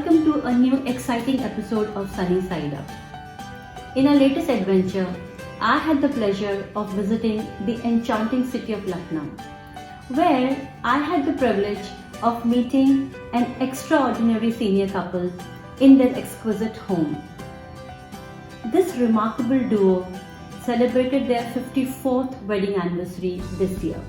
welcome to a new exciting episode of Sunny Side Up. In our latest adventure, I had the pleasure of visiting the enchanting city of Lucknow, where I had the privilege of meeting an extraordinary senior couple in their exquisite home. This remarkable duo celebrated their 54th wedding anniversary this year.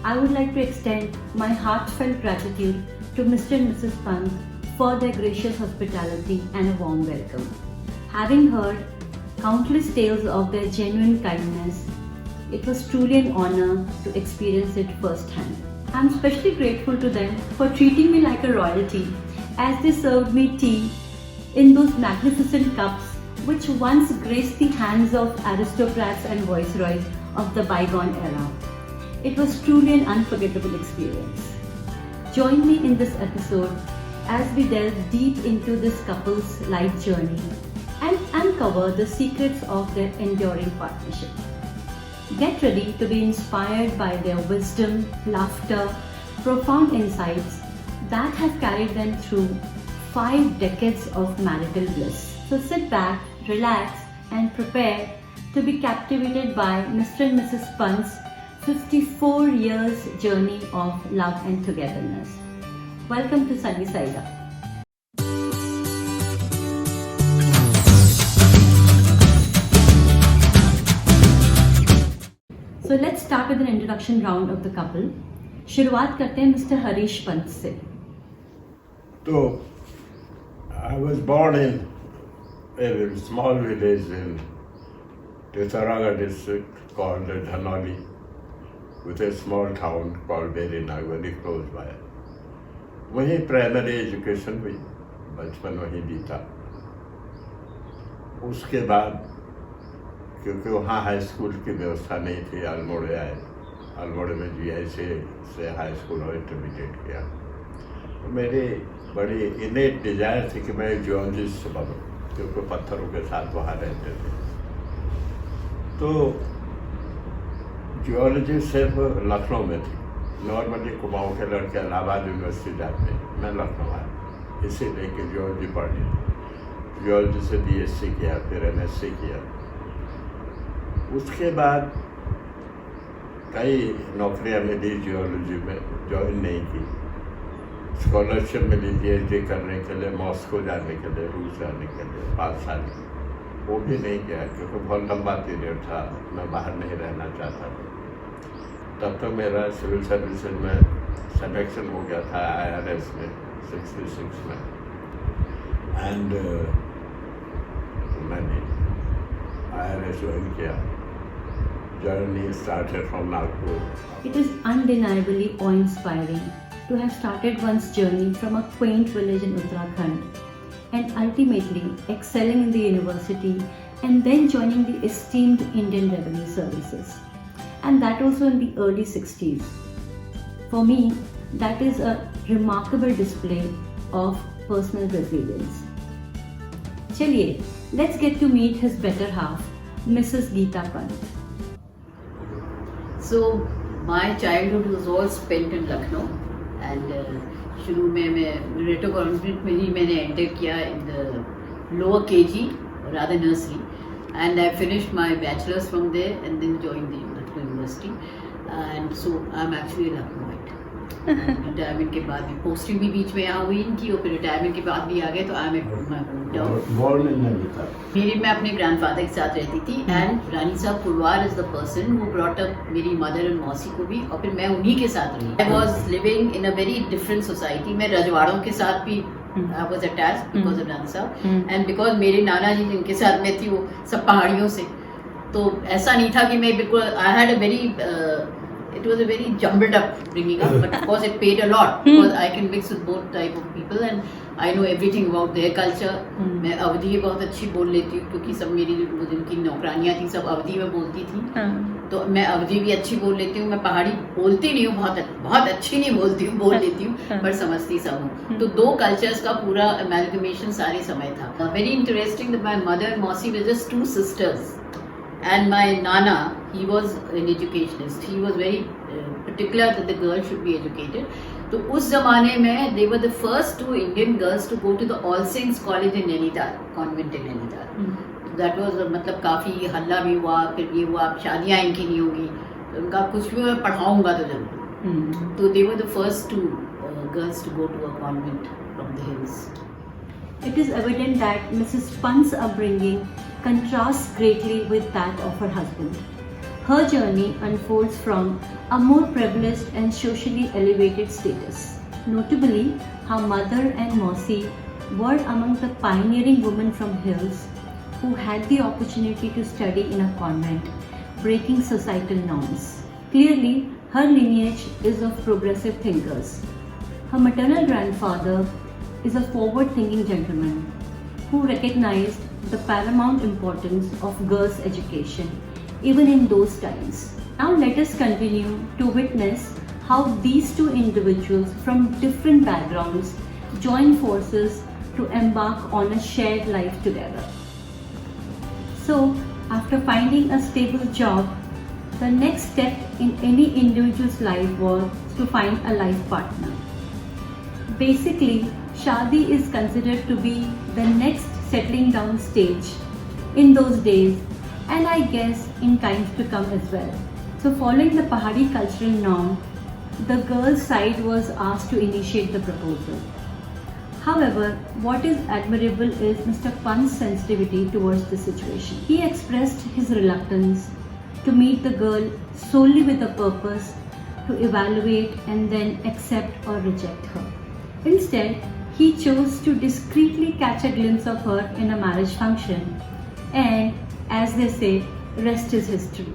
I would like to extend my heartfelt gratitude to Mr and Mrs Pant for their gracious hospitality and a warm welcome. Having heard countless tales of their genuine kindness, it was truly an honor to experience it firsthand. I am especially grateful to them for treating me like a royalty as they served me tea in those magnificent cups which once graced the hands of aristocrats and viceroys of the bygone era. It was truly an unforgettable experience. Join me in this episode as we delve deep into this couple's life journey and uncover the secrets of their enduring partnership. Get ready to be inspired by their wisdom, laughter, profound insights that have carried them through 5 decades of marital bliss. So sit back, relax, and prepare to be captivated by Mr and Mrs Pant's 54 years journey of love and togetherness. Welcome to Sunny Side Up. So let's start with an introduction round of the couple. शुरुआत करते हैं mister Harish Pant से. So, I was born in a small village in Togetherness district called Dhanoli, with a small town called Berina, very close by. वहीं primary education हुई, बचपन वहीं बीता. उसके बाद क्योंकि वहाँ हाई स्कूल की व्यवस्था नहीं थी, अल्मोड़े आए. अल्मोड़े में GI से हाई स्कूल और इंटरमीडिएट किया. मेरी बड़ी इनेट डिजायर थी कि मैं एक जियोलॉजिस्ट बनूं, क्योंकि पत्थरों के साथ वहाँ रहते थे. तो जियोलॉजी सिर्फ लखनऊ में थी. नॉर्मली कुमाऊँ के लड़के इलाहाबाद यूनिवर्सिटी जाते हैं, मैं लखनऊ आया इसीलिए कि जियोलॉजी पढ़ी थी. जियोलॉजी से BSc किया, फिर MSc किया. उसके बाद कई नौकरियां मिली जियोलॉजी में, ज्वाइन नहीं की. स्कॉलरशिप मिली PhD करने के लिए, मॉस्को जाने के लिए, रूस जाने के लिए 5 साल की. वो भी नहीं किया क्योंकि बहुत लंबा पीरियड था, मैं बाहर नहीं रहना चाहता था. तब तक मेरा सिविल सर्विसेज में सिलेक्शन हो गया था IRS में 66 में. एंड मैंने IRS ज्वाइन किया. Journey started from Nagpur. It is undeniably awe-inspiring to have started one's journey from a quaint village in Uttarakhand and ultimately excelling in the university and then joining the esteemed Indian Revenue Services, and that also in the early 60s. For me, that is a remarkable display of personal resilience. Chaliye, let's get to meet his better half, Mrs. Geeta Pant. So, my childhood was all spent in Lucknow, and शुरू में मैं रेटो convent में ही मैंने enter किया in the lower KG rather nursery, and I finished my bachelor's from there and then joined the Lucknow University, and so I'm actually a Lucknowite. Retirement के बाद भी posting भी बीच में यहाँ हुई इनकी, और फिर रिटायरमेंट के बाद भी आ गए, तो आई एम मेरी मैं अपने ग्रैंडफादर के साथ रहती थी. And Rani Sahab Pulwar is the person who brought up मेरी मदर एंड मौसी को भी, और फिर मैं उन्हीं के साथ रही. I was living in a very different society. मैं रजवाड़ों के साथ भी I was attached because of Rani Sahab, and because मेरे नाना जी जिनके साथ मैं थी वो सब पहाड़ियों से. तो ऐसा नहीं था कि मैं बिल्कुल, I had a very it was a very jumbled up bringing up, but of course it paid a lot because I can mix with both type of people and I know everything about their culture. मैं अवधी बहुत अच्छी बोल लेती हूँ क्योंकि सब मेरी जो जिनकी नौकरानियाँ थी सब अवधी में बोलती थी. तो मैं अवधी भी अच्छी बोल लेती हूँ. मैं पहाड़ी बोलती नहीं हूँ, बहुत अच्छी नहीं बोलती हूँ, बोल लेती हूँ पर समझती सब हूँ. तो 2 कल्चर्स का पूरा amalgamation सारे समय था. Very interesting that my mother and Mausi were just 2 sisters. And my Nana, he was an educationist. He was very particular that the girl should be educated. तो उस जमाने में they were the first 2 Indian girls to go to the All Saints College in Nainital, convent in Nainital. That was मतलब काफ़ी हल्ला भी हुआ, फिर ये हुआ शादियाँ इनकी नहीं होगी, तो उनका कुछ भी मैं पढ़ाऊँगा तो जरूर। तो they were the first 2 girls to go to a convent from the hills. It is evident that Mrs. Pant's upbringing contrasts greatly with that of her husband. Her journey unfolds from a more privileged and socially elevated status. Notably, her mother and Mausi were among the pioneering women from hills who had the opportunity to study in a convent, breaking societal norms. Clearly, her lineage is of progressive thinkers. Her maternal grandfather is a forward-thinking gentleman who recognized the paramount importance of girls' education even in those times. Now let us continue to witness how these two individuals from different backgrounds join forces to embark on a shared life together. So, after finding a stable job, the next step in any individual's life was to find a life partner. Basically, Shadi is considered to be the next settling down stage in those days, and I guess in times to come as well. So following the Pahari cultural norm, the girl's side was asked to initiate the proposal. However, what is admirable is Mr. Pant's sensitivity towards the situation. He expressed his reluctance to meet the girl solely with a purpose to evaluate and then accept or reject her. Instead, he chose to discreetly catch a glimpse of her in a marriage function, and as they say, rest is history.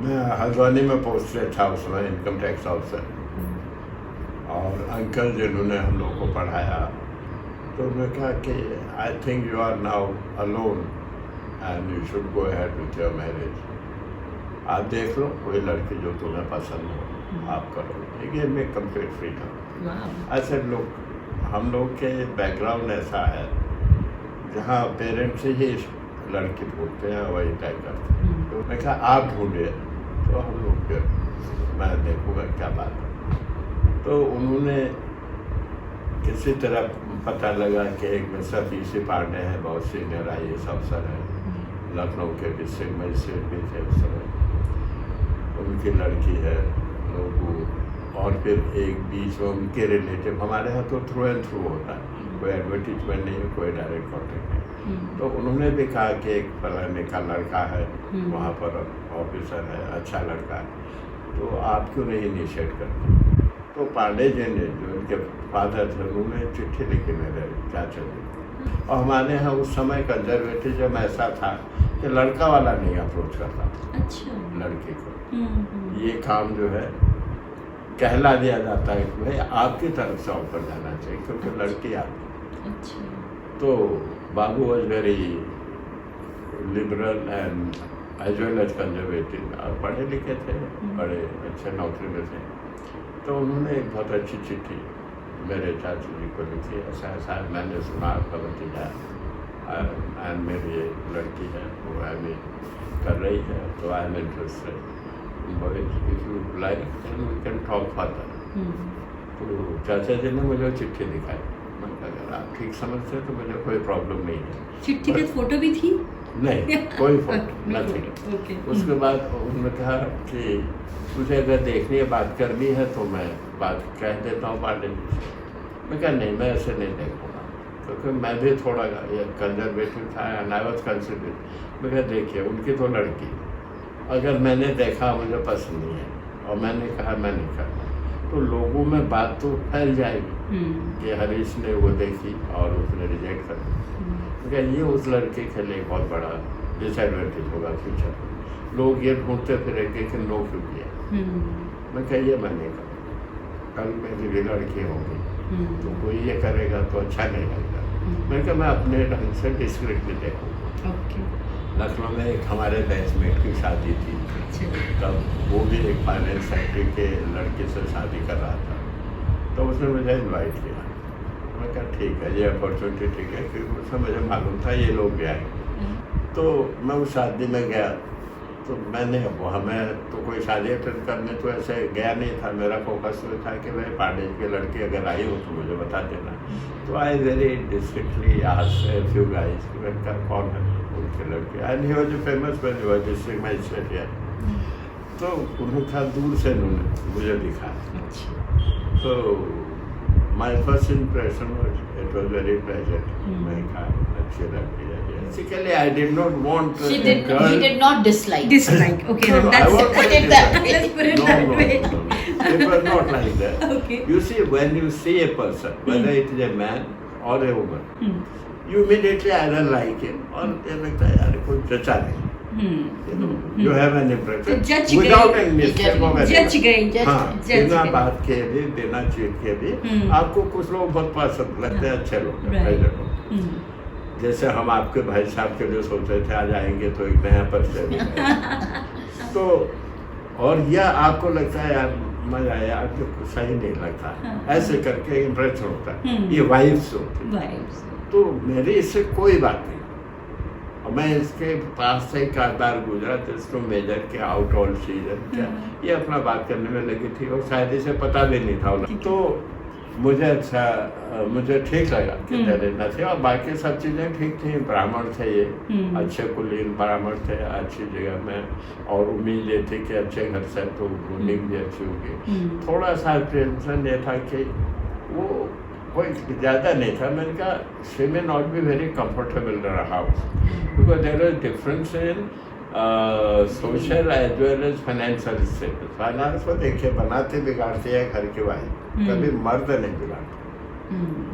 मैं हल्द्वानी में posted था उस समय income tax officer, और uncle जिन्होंने हम लोग को पढ़ाया, तो उन्होंने कहा कि I think you are now alone and you should go ahead with your marriage. आप देख लो कोई लड़की जो तुम्हें पसंद हो आप करो, लेकिन मैं कंप्लीट फ्री था। ऐसे लोग हम लोग के बैकग्राउंड ऐसा है जहाँ पेरेंट्स ही लड़की ढूंढते हैं वही तय करते हैं। तो मैं कहा आप ढूंढे, तो हम लोग फिर मैं देखूँगा क्या बात है। तो उन्होंने किसी तरह पता लगा कि एक मिस्टर पीसी पांडे हैं, बहुत सीनियर IAS अफसर हैं, लखनऊ के डिस्ट्रिक्ट मजिस्ट्रेट भी थे उस समय, उनकी लड़की है लोगों, और फिर एक बीच में उनके रिलेटिव, हमारे यहाँ तो थ्रू एंड थ्रू होता है, कोई एडवर्टीजमेंट नहीं है, कोई डायरेक्ट कॉन्टेक्ट नहीं। तो उन्होंने भी कहा कि एक फलाने का लड़का है वहाँ पर ऑफिसर है, अच्छा लड़का है, तो आप क्यों नहीं इनिशिएट करते। तो पांडे जी ने जो उनके फादर थे उन्होंने चिट्ठी लिखी मेरे चाचा जी, और हमारे यहाँ उस समय कंजर्वेटिज्म ऐसा था कि लड़का वाला नहीं अप्रोच करता। अच्छा। लड़के को ये काम जो है कहला दिया जाता है कि भाई आपकी तरफ से ऑफर जाना चाहिए क्योंकि लड़की आपकी। अच्छा। तो बाबू was very liberal and as well as conservative, और पढ़े लिखे थे, बड़े अच्छे नौकरी में थे। तो उन्होंने एक बहुत अच्छी चिट्ठी मेरे चाचा जी को लिखी, ऐसा ऐसा मैंने सुना आपका भतीजा एंड मेरी एक लड़की है वो MA कर रही है, तो I am interested, if you like then we can talk further. तो चाचा जी ने मुझे चिट्ठी दिखाई, मैं अगर आप ठीक समझते हैं तो मुझे कोई प्रॉब्लम नहीं है। चिट्ठी के फोटो भी थी? नहीं, कोई फोटो नथिंग। उसके बाद उन्होंने कहा कि तुझे अगर देखनी है बात करनी है तो मैं बात कह देता हूँ पांडे जी से। मैं कहा नहीं, मैं ऐसे नहीं देखूँगा, क्योंकि मैं भी थोड़ा कंजर्वेटिव था एंड आई वाज कंसिडर्ड। मैं कहा देखिए उनकी तो लड़की, अगर मैंने देखा मुझे पसंद नहीं है और मैंने कहा मैं नहीं करता, तो लोगों में बात तो फैल जाएगी कि हरीश ने वो देखी और उसने रिजेक्ट कर दिया। तो ये उस लड़के के लिए बहुत बड़ा डिसएडवांटेज होगा फ्यूचर में। लोग ये ढूंढते फिरेंगे कि नो क्यों किया। मैं कहिए मैं नहीं करूँ, कल मेरी भी लड़की होगी तो कोई ये करेगा तो अच्छा नहीं लगता। मैं कहा मैं अपने ढंग से डिस्क्रिप्टली देखूँ। लखनऊ में एक हमारे बैचमेट की शादी थी, तब वो भी एक फाइनेंस सेक्रेटरी के लड़के से शादी कर रहा था, तो उसने मुझे इनवाइट किया। मैं कहा ठीक है, ये अपॉर्चुनिटी ठीक है, क्योंकि उसमें मुझे मालूम था ये लोग भी आए। तो मैं उस शादी में गया तो मैंने हमें तो कोई शादी अटेंड करने तो ऐसे गया नहीं था। मेरा फोकस तो था कि भाई पांडेज के लड़की अगर आई हो तो मुझे बता देना। तो I very distinctly asked a few guys कि उनका कौन है उनके लड़के, and he was famous when he was district magistrate here. तो उन्होंने कहा दूर से उन्होंने मुझे दिखा। तो my first impression was it was very pleasant. मैं कहा अच्छी लड़की है। Basically, I did not want He a did not dislike. Okay, No, I won't put say it that. that way. Let's put it No, that no, way. no, no. It was not like that. Okay. You see, when you see a person, whether it is a man or a woman, you immediately either like him or ये लगता है यार कोई जचा नहीं। You have an impression तो judge without गई, any mistake of any जज गई, हाँ, जज बिना गई। बात के भी बिना चीट के भी आपको कुछ लोग बहुत पसंद लगते हैं, अच्छे लोग हैं, Right. पहले लोग। जैसे हम आपके भाई साहब के लिए सोच रहे थे आज आएंगे तो एक नया परिचय मिलेगा। तो और यह आपको लगता है यार मजा आया, आपको सही नहीं लगता, ऐसे करके इम्प्रेशन होता है। ये वाइब्स होती है। तो मेरी इससे कोई बात नहीं। और मैं इसके पास से एक बार गुजरा जिसको मेजर के आउट ऑल सीजन क्या ये अपना बात करने में लगी थी और शायद इसे पता भी नहीं था। तो मुझे ठीक लगा कि न थे और बाकी सब चीज़ें ठीक थी। ब्राह्मण थे ये, अच्छे कुलीन ब्राह्मण थे, अच्छी जगह में, और उम्मीद ये थी कि अच्छे घर से तो रूलिंग भी अच्छी होगी। थोड़ा सा टेंशन ये था कि वो कोई ज़्यादा नहीं था। मैंने कहा she may not be very comfortable in a house because there is difference in social as well as financial status. Finance को देखिए बनाते बिगाड़ते हैं घर की वाइफ, कभी मर्द नहीं बिगाड़ते।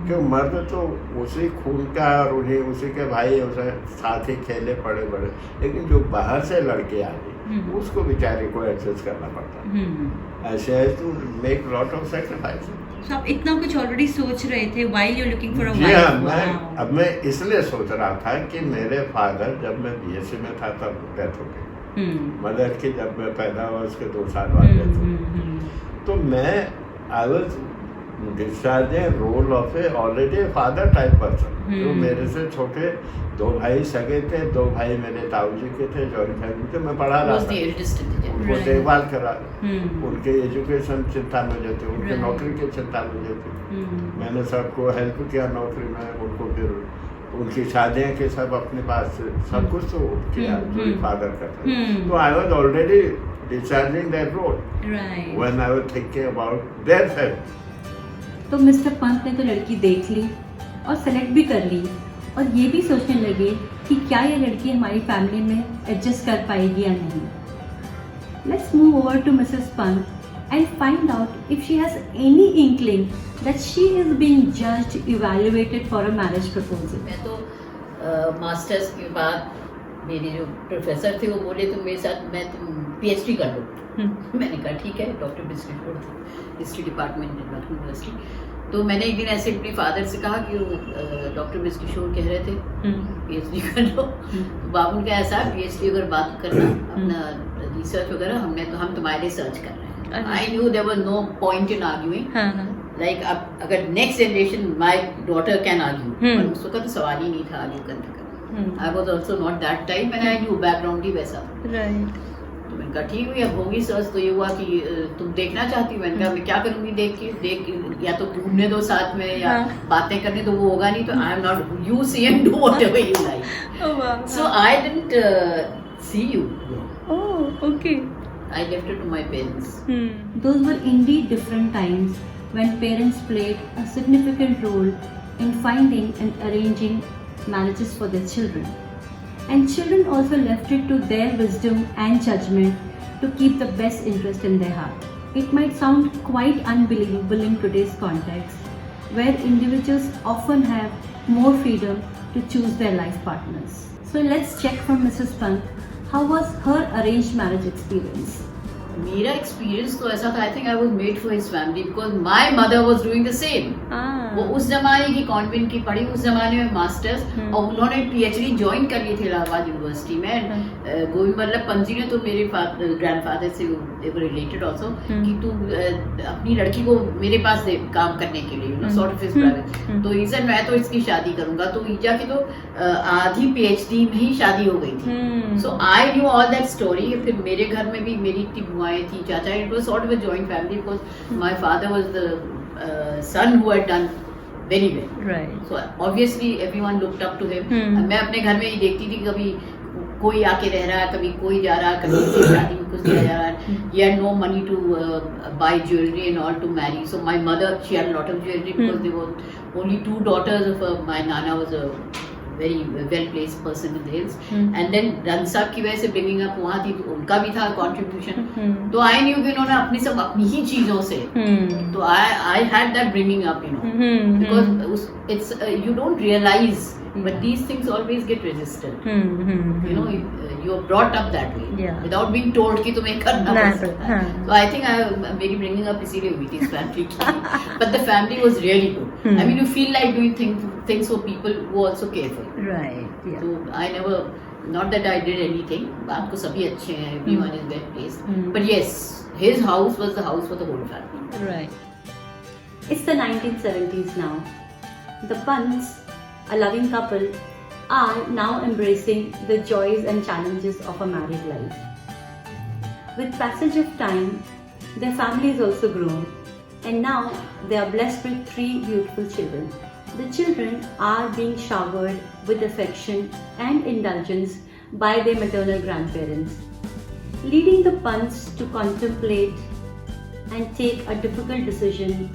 क्यों? मर्द तो उसी खून का और उन्हीं उसी के भाई उसे साथ ही खेले पड़े बड़े, लेकिन जो बाहर से लड़के आ गई उसको बेचारे को एडजस्ट करना पड़ता। ऐसे है to make lot of sacrifice. तो आप इतना कुछ ऑलरेडी सोच रहे थे while you looking for a जी हाँ, वाइफ? अब मैं इसलिए सोच रहा था कि मेरे फादर जब मैं बीएससी में था तब डेथ हो गई। मदर की जब मैं पैदा हुआ उसके 2 साल बाद डेथ हो गई। तो मैं I was discharging role of a already father type person. जो मेरे से छोटे 2 भाई सगे थे, 2 भाई मेरे ताऊजी के थे, जॉइंट फैमिली थे। मैं पढ़ा रहा था, उनको देखभाल करा, उनके एजुकेशन चिंता मुझे थी, उनके नौकरी की चिंता मुझे थी। मैंने सबको हेल्प किया नौकरी में, उनको फिर उनकी शादियाँ के सब अपने पास सब कुछ तो किया जो फादर करता। तो I was already discharging that role when I was thinking about their family. तो मिस्टर पंत ने तो लड़की देख ली और सेलेक्ट भी कर ली और ये भी सोचने लगे कि क्या ये लड़की हमारी फैमिली में एडजस्ट कर पाएगी या नहीं। Let's move over to Mrs Pant and find out if she has any inkling that she is being judged evaluated for a marriage proposal. मैं तो मास्टर्स के बाद मेरे जो प्रोफेसर थे वो बोले तुम मेरे साथ मैं तुम पीएचडी कर लो। मैंने कहा ठीक है। Doctor mister point history department Lucknow university. तो मैंने एक दिन ऐसे अपने फादर से कहा कि वो डॉक्टर मिस किशोर कह रहे थे पीएचडी कर लो। तो बाबू ने कहा ऐसा पीएचडी अगर बात करना अपना रिसर्च वगैरह हम तुम्हारे लिए सर्च कर रहे हैं। I knew there was no point in arguing, like अब अगर next generation my daughter can argue, पर उस वक्त तो सवाल ही नहीं था आर्ग्यू करने का। I was also not that time and I knew background ही वैसा था। तो मैंने कहा ठीक हुई, अब होगी सर्च। तो ये हुआ कि तुम देखना चाहती हो। मैंने कहा मैं क्या करूँगी देख या तो घूमने दो साथ में या बातें करने तो वो होगा नहीं। तो I am not you see and do whatever you like. So I didn't see you. Oh okay. I left it to my parents. Those were indeed different times when parents played a significant role in finding and arranging marriages for their children. And children also left it to their wisdom and judgment to keep the best interest in their heart. It might sound quite unbelievable in today's context, where individuals often have more freedom to choose their life partners. So let's check from Mrs. Pant, how was her arranged marriage experience? मेरा experience तो ऐसा था, I think I was made for his family because my mother was doing the same. वो उस जमाने की convent की पढ़ी, उस जमाने में मास्टर्स, और उन्होंने पीएचडी ज्वाइन कर ली थी इलाहाबाद यूनिवर्सिटी में। गोविंद वल्लभ पंत जी ने तो मेरे ग्रैंडफादर से रिलेटेड ऑल्सो कि तू अपनी लड़की को मेरे पास दे काम करने के लिए, you know sort of his private. तो ही सेड मैं तो इसकी शादी करूंगा। तो ईजा की तो आधी पीएचडी में ही शादी हो गई थी। So I knew all that story. फिर मेरे घर में भी मेरी इतनी बुआएं थी, चाचा, it was sort of a joint family because my father was the son who had done very well. Right. So obviously everyone looked up to him. मैं अपने घर में ही देखती थी, कभी कोई आके रह रहा है, कभी कोई जा रहा है, कभी किसी शादी में कुछ दिया जा रहा है। He had no money to buy jewelry and all to marry. So my mother, she had a lot of jewelry because there were only 2 daughters of my nana was a very well placed person in the hills. And then run साहब की वजह से bringing up वहाँ थी, तो उनका भी था contribution. तो I knew कि उन्होंने अपनी सब अपनी ही चीजों से, तो I had that bringing up, you know, because it's you don't realize, but these things always get resisted. You know, you're brought up that way, Yeah. without being told कि तुम्हें करना ना, पड़ता है। हाँ। So I think मेरी bringing up इसीलिए हुई थी इस family की, but the family was really good. I mean, you feel like doing things for people who also care for you. Right. Yeah. So I never, not that I did anything. आपको सभी अच्छे हैं, everyone is well placed. But yes, his house was the house for the whole family. Right. It's the 1970s now. The Pants, a loving couple, are now embracing the joys and challenges of a married life. With passage of time, their family has also grown, and now they are blessed with 3 beautiful children. The children are being showered with affection and indulgence by their maternal grandparents, leading the Pants to contemplate and take a difficult decision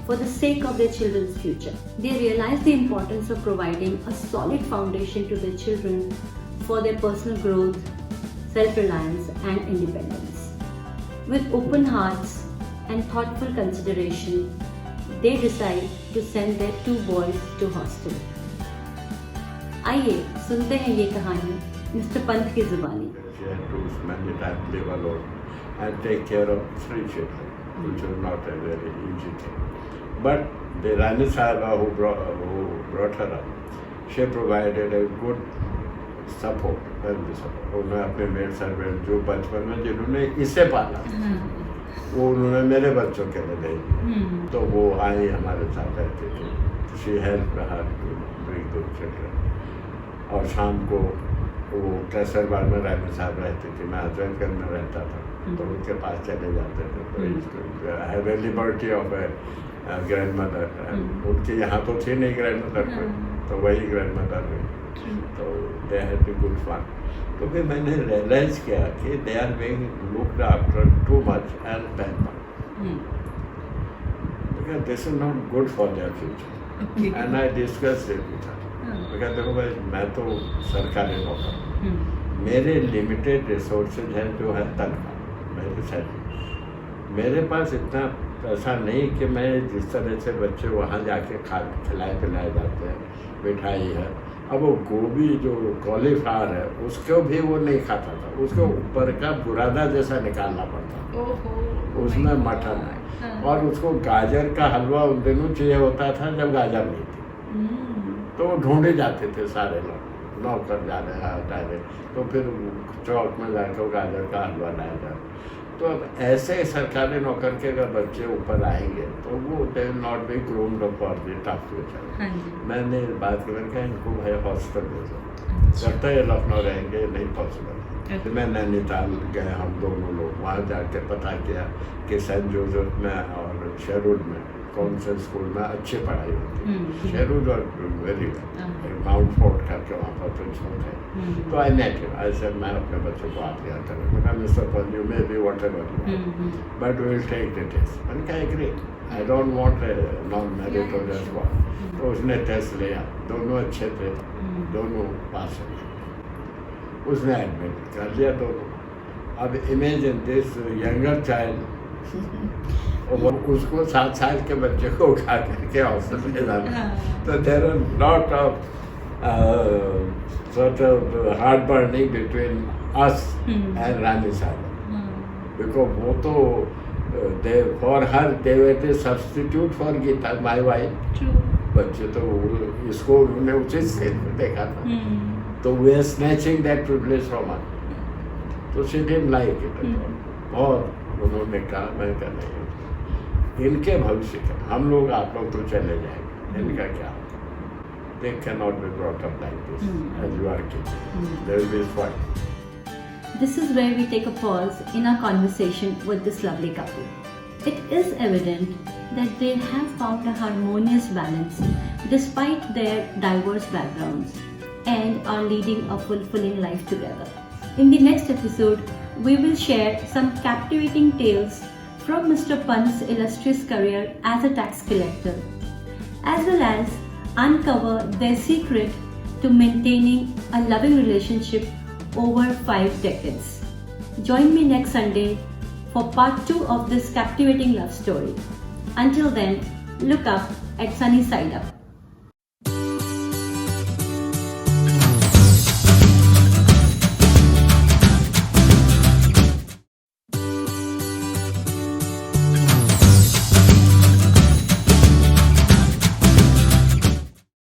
for the sake of their children's future. They realize the importance of providing a solid foundation to their children for their personal growth, self-reliance and independence. With open hearts and thoughtful consideration, they decide to send their 2 boys to hostel. आइए सुनते हैं ये कहानी mister Pant की जुबानी। She had to spend the time live alone and take care of 3 children, which was not a very easy thing. But the Rani Sahaba who brought her up, she provided a good support, family support. उन्होंने अपने maid servant जो बचपन में जिन्होंने इसे पाला, वो उन्होंने मेरे बच्चों के लिए दी। तो वो आई हमारे साथ रहती थी। She help her to bring दो चिल्ड्रन। और शाम को वो कैसरबाग में रानी साहब रहती थी, मैं अजयगंज में रहता था, तो उनके पास चले जाते थे। तो have a liberty of A grand mother. उनके यहाँ तो थी नहीं ग्रैंड मदर, तो वही ग्रैंड मदर हुई। तो they had be good fun. तो फिर मैंने रियलाइज किया कि they are being looked after too much and pampered, because this is not good for their future. And I discuss it with her. बिकॉज देखो भाई, मैं तो सरकारी नौकर, मेरे लिमिटेड रिसोर्सेज हैं जो है तनख्वाह, मेरी सैलरी। मेरे पास इतना पैसा नहीं कि मैं जिस तरह से बच्चे वहाँ जाके खिलाए पिलाए जाते हैं, मिठाई है। अब वो गोभी जो कॉलीफ्लावर है उसको भी वो नहीं खाता था, उसको ऊपर का बुरादा जैसा निकालना पड़ता, उसमें मटन है। और उसको गाजर का हलवा उन दिनों चाहिए होता था जब गाजर नहीं थी, तो वो ढूंढे जाते थे सारे लोग, नौकर जा रहे, तो फिर चौक में जाकर गाजर का हलवा लाया जाए। तो अब ऐसे सरकारी नौकर के अगर बच्चे ऊपर आएंगे तो वो they will not be groomed for the tough future. मैंने बात कर कहा इनको भाई हॉस्टल भेजो, जब तक ये लखनऊ रहेंगे नहीं पॉसिबल। तो मैं नैनीताल गए, हम दोनों लोग वहाँ जाके पता किया कि सेंट जोसेफ में और शेरूड में कौन से स्कूल में अच्छी पढ़ाई होती है। शेरूड और वेरी माउंट फोर्ट करके वहाँ पर प्रिंसिपल थे। तो I met him, I said मैं अपने बच्चों को आप यहाँ करूँगा, Mr Pant you may be whatever but we will take the test. मैंने कहा agree, I don't want a non meritorious one. तो उसने टेस्ट लिया, दोनों अच्छे थे, दोनों पास हुए, उसने एडमिट कर लिया दोनों। अब इमेजिन दिस यंगर चाइल्ड, और उसको 7 साल के बच्चे को उठा करके हॉस्टल में जाना। तो there are lot of sort of heartburning between us and Rani Sahib. Because वो तो for her they were the substitute for Geeta my wife. True. बच्चे तो इसको उन्होंने उचित स्टेज में देखा था. तो we are snatching that privilege from her. तो शी डिडंट लाइक इट. और उन्होंने कहा, मैं कहा नहीं, इनके भविष्य का हम लोग, आप लोग तो चले जाएंगे, इनका क्या? They cannot be brought up like this as you are kids. There will be fight. This is where we take a pause in our conversation with this lovely couple. It is evident that they have found a harmonious balance despite their diverse backgrounds and are leading a fulfilling life together. In the next episode, we will share some captivating tales from Mr. Pant's illustrious career as a tax collector, as well as uncover their secret to maintaining a loving relationship over 5 decades. Join me next Sunday for part 2 of this captivating love story. Until then, look up at Sunny Side Up.